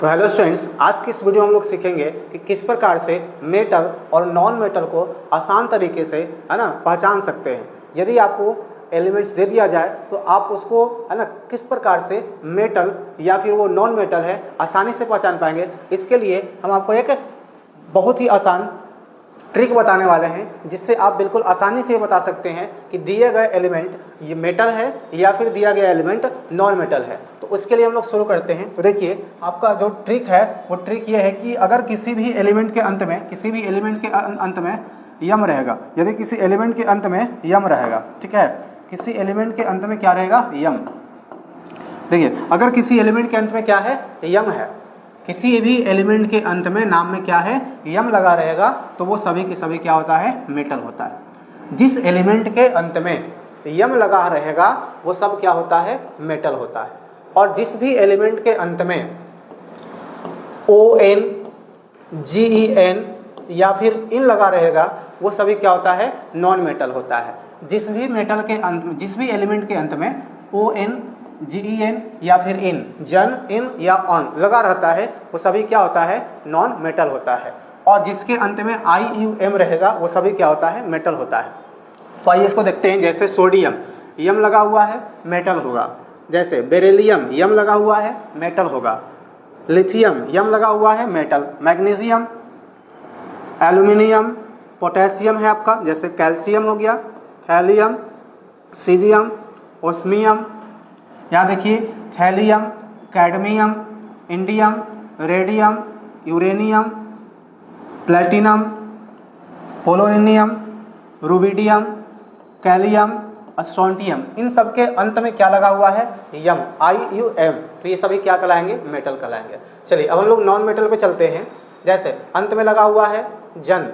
तो hello students, आज की इस वीडियो में हम लोग सीखेंगे कि किस प्रकार से मेटल और नॉन मेटल को आसान तरीके से पहचान सकते हैं। यदि आपको एलिमेंट्स दे दिया जाए तो आप उसको किस प्रकार से मेटल या फिर वो नॉन मेटल है आसानी से पहचान पाएंगे। इसके लिए हम आपको एक बहुत ही आसान ट्रिक बताने वाले हैं जिससे आप बिल्कुल आसानी से बता सकते हैं कि दिए गए एलिमेंट ये मेटल है या फिर दिया गया एलिमेंट नॉन मेटल है। तो उसके लिए हम लोग शुरू करते हैं। तो देखिए, आपका जो ट्रिक है वो ट्रिक ये है कि अगर किसी भी एलिमेंट के अंत में यम रहेगा, यदि किसी एलिमेंट के अंत में यम रहेगा, ठीक है, किसी एलिमेंट के अंत में क्या रहेगा, यम। देखिए, अगर किसी एलिमेंट के अंत में क्या है, यम है, किसी भी एलिमेंट के अंत में नाम में क्या है, यम लगा रहेगा, तो वो सभी के सभी क्या होता है, मेटल होता है। जिस एलिमेंट के अंत में यम लगा रहेगा वो सब क्या होता है, मेटल होता है। और जिस भी एलिमेंट के अंत में ON, GEN या फिर इन लगा रहेगा वो सभी क्या होता है, नॉन मेटल होता है। जिस भी एलिमेंट के अंत में ON, GEN या फिर इन, जन, इन या ऑन लगा रहता है वो सभी क्या होता है, नॉन मेटल होता है। और जिसके अंत में IUM रहेगा वो सभी क्या होता है, मेटल होता है। तो आइए इसको देखते हैं। जैसे सोडियम यम लगा हुआ है, मेटल होगा। जैसे बेरिलियम यम लगा हुआ है, मेटल होगा। लिथियम यम लगा हुआ है, मेटल। मैग्नीशियम, एल्यूमिनियम, पोटेशियम है आपका, जैसे कैल्शियम हो गया, हेलियम, सीजियम, ओस्मियम, यहाँ देखिए thallium, cadmium, indium, radium, uranium, platinum, polonium, rubidium, gallium, strontium, इन सब के अंत में क्या लगा हुआ है, यम, IUM। तो ये सभी क्या कहलाएंगे, मेटल कहलाएंगे। चलिए अब हम लोग नॉन मेटल पे चलते हैं। जैसे अंत में लगा हुआ है जन,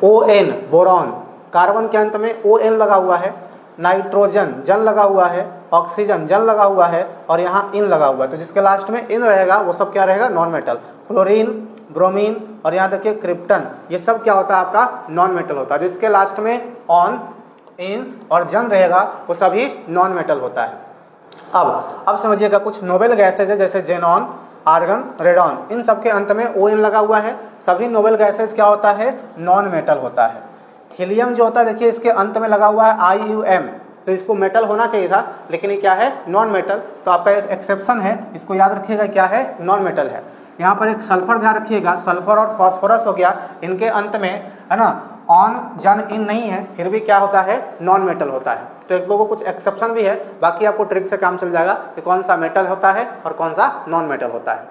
ON, बोरॉन, कार्बन के अंत में ON लगा हुआ है, नाइट्रोजन जन लगा हुआ है, ऑक्सीजन जन लगा हुआ है, और यहाँ इन लगा हुआ है। तो जिसके लास्ट में इन रहेगा वो सब क्या रहेगा, नॉन मेटल। क्लोरीन, ब्रोमीन और यहाँ देखिए क्रिप्टन, ये सब क्या होता है आपका, नॉन मेटल होता है। जिसके लास्ट में ऑन, इन और जन रहेगा वो सभी नॉन मेटल होता है। अब समझिएगा, कुछ नोबेल गैसेज है जैसे जेनॉन, आर्गन, रेडॉन, इन सब के अंत में ON लगा हुआ है। सभी नोबेल गैसेज क्या होता है, नॉन मेटल होता है। हीलियम जो होता है, देखिए इसके अंत में लगा हुआ है IUM, तो इसको मेटल होना चाहिए था, लेकिन ये क्या है, नॉन मेटल। तो आपका एक एक्सेप्शन है, इसको याद रखिएगा, क्या है, नॉन मेटल है। यहाँ पर एक सल्फर ध्यान रखिएगा, सल्फर और फास्फोरस हो गया, इनके अंत में है ना ऑन, जन, इन नहीं है, फिर भी क्या होता है, नॉन मेटल होता है। तो एक दो को कुछ एक्सेप्शन भी है, बाकी आपको ट्रिक से काम चल जाएगा कि कौन सा मेटल होता है और कौन सा नॉन मेटल होता है।